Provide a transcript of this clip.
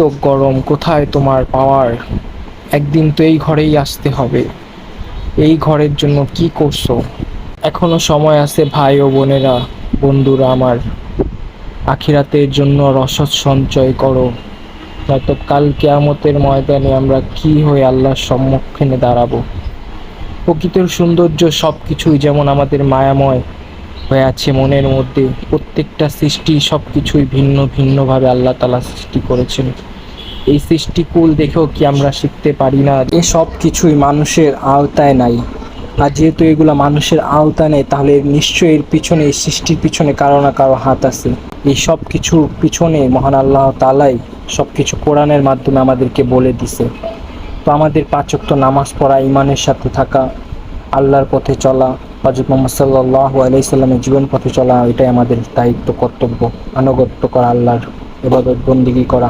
চোখ গরম, কোথায় তোমার পাওয়ার? একদিন তো এই ঘরেই আসতে হবে। এই ঘরের জন্য কি করছো? এখনো সময় আছে ভাই ও বোনেরা, বন্ধুরা আমার। আখিরাতের জন্য রসদ সঞ্চয় করো, নয়তো কাল কিয়ামতের ময়দানে আমরা কি হয়ে আল্লাহর সম্মুখীনে দাঁড়াবো। প্রকৃতির সৌন্দর্য সবকিছুই যেমন আমাদের মায়াময় হয়ে আছে মনের মধ্যে, প্রত্যেকটা সৃষ্টি সবকিছুই ভিন্ন ভিন্নভাবে আল্লাহ তাআলা সৃষ্টি করেছেন। এই সৃষ্টিকুল দেখেও কি আমরা শিখতে পারি না এ সব কিছুই মানুষের আওতায় নাই? আর যেহেতু এগুলা মানুষের আওতায় নেই, তাহলে নিশ্চয়ই এর পিছনে, এই সৃষ্টির পিছনে কারো না কারো হাত আছে। এই সব কিছুর পিছনে মহান আল্লাহ তাআলাই সব কিছু কোরআনের মাধ্যমে আমাদেরকে বলে দিছে। তো আমাদের ৫ ওয়াক্ত নামাজ পড়া, ইমানের সাথে থাকা, আল্লাহর পথে চলা, হযরত মুহাম্মদ সাল্লাল্লাহু আলাইহি সাল্লামের জীবন পথে চলা, এটাই আমাদের দায়িত্ব, কর্তব্য। আনুগত্য করা, আল্লাহর ইবাদত বন্দেগী করা।